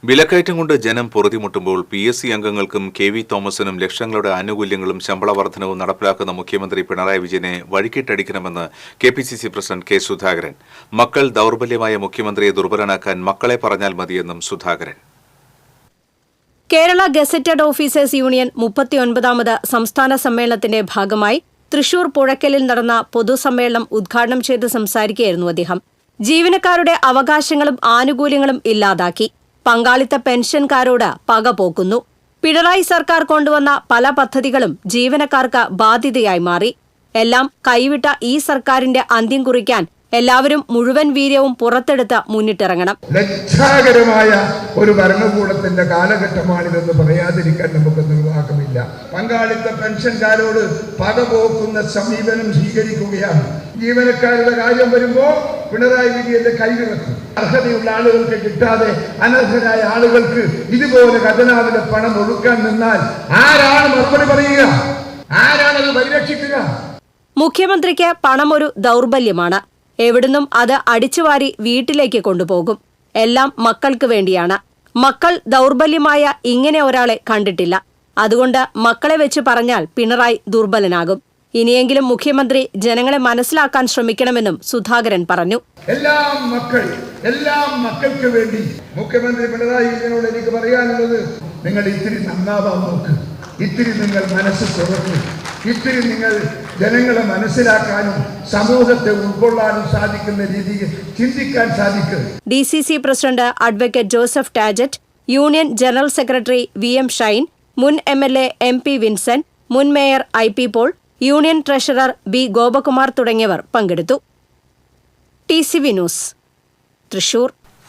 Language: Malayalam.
വിലക്കയറ്റം കൊണ്ട് ജനം പൊറുതിമുട്ടുമ്പോൾ PSC അംഗങ്ങൾക്കും KV തോമസിനും ലക്ഷങ്ങളുടെ ആനുകൂല്യങ്ങളും ശമ്പള വർധനവും നടപ്പിലാക്കുന്ന മുഖ്യമന്ത്രി പിണറായി വിജയനെ വഴിക്കിട്ടടിക്കണമെന്ന് KPCC പ്രസിഡന്റ് കെ സുധാകരൻ. മക്കൾ ദൗർബല്യമായ മുഖ്യമന്ത്രിയെ ദുർബലനാക്കാൻ മക്കളെ പറഞ്ഞാൽ മതിയെന്നും Sudhakaran. Kerala gazetted officers union 39ാമത് സംസ്ഥാന സമ്മേളനത്തിന്റെ ഭാഗമായി തൃശൂർ പുഴയ്ക്കലിൽ നടന്ന പൊതുസമ്മേളനം ഉദ്ഘാടനം ചെയ്ത് സംസാരിക്കുകയായിരുന്നു അദ്ദേഹം. ജീവനക്കാരുടെ അവകാശങ്ങളും ആനുകൂല്യങ്ങളും ഇല്ലാതാക്കി. പങ്കാളിത്ത പെൻഷൻകാരോട് പക പോക്കുന്നു. പിണറായി സർക്കാർ കൊണ്ടുവന്ന പല പദ്ധതികളും ജീവനക്കാർക്ക് ബാധ്യതയായി മാറി. എല്ലാം കൈവിട്ട ഈ സർക്കാരിന്റെ അന്ത്യം കുറിക്കാൻ എല്ലാവരും മുഴുവൻ വീര്യവും പുറത്തെടുത്ത് മുന്നിട്ടിറങ്ങണം. ലജ്ജാകരമായ ഒരു ഭരണകൂടത്തിന്റെ കാലഘട്ടമാണിതെന്ന് പറയാതിരിക്കാൻ നമുക്ക് നിർവാഹമില്ല. പങ്കാളിത്ത പെൻഷൻകാരോട് പകപോക്കുന്ന സമീപനം സ്വീകരിക്കുകയാണ്. ജീവനക്കാരുടെ കാര്യം വരുമ്പോൾ പിണറായി വിജയന്റെ കൈവിറക്കും. അർഹതയുള്ള ആളുകൾക്ക് കിട്ടാതെ അനർഹരായ ആളുകൾക്ക് ഇതുപോലെ ഖജനാവിലെ പണം ഒഴുക്കാൻ നിന്നാൽ ആരാണ് മറുപടി പറയുക? ആരാണത് പരിരക്ഷിക്കുക? മുഖ്യമന്ത്രിക്ക് പണം ഒരു ദൗർബല്യമാണ്. എവിടുന്നും അത് അടിച്ചുവാരി വീട്ടിലേക്ക് കൊണ്ടുപോകും. എല്ലാം മക്കൾക്ക് വേണ്ടിയാണ്. മക്കൾ ദൗർബല്യമായ ഇങ്ങനെ ഒരാളെ കണ്ടിട്ടില്ല. അതുകൊണ്ട് മക്കളെ വെച്ച് പറഞ്ഞാൽ പിണറായി ദുർബലനാകും. ഇനിയെങ്കിലും മുഖ്യമന്ത്രി ജനങ്ങളെ മനസ്സിലാക്കാൻ ശ്രമിക്കണമെന്നും സുധാകരൻ പറഞ്ഞു. എല്ലാം മക്കൾക്ക് വേണ്ടി മുഖ്യമന്ത്രി പിണറായി വിജയനോട് എനിക്ക് പറയാനുള്ളത്, നിങ്ങൾ ഇത്തിരി നന്നാവാൻ നോക്ക്. ഇത്തിരി നിങ്ങൾ മനസ്സ് തുറക്കും. ഇത്തിരി നിങ്ങൾ ജനങ്ങളെ മനസ്സിലാക്കാനും സമൂഹത്തെ ഉൾക്കൊള്ളാനും സാധിക്കുന്ന രീതിയിൽ ചിന്തിക്കാൻ സാധിക്കും. DCC president advocate Joseph Tajet, union general secretary VM Shine, മുൻ MLA MP വിൻസെന്റ്, മുൻ മേയർ IP പോൾ, യൂണിയൻ ട്രഷറർ B ഗോപകുമാർ തുടങ്ങിയവർ പങ്കെടുത്തു. TCV news, Thrissur.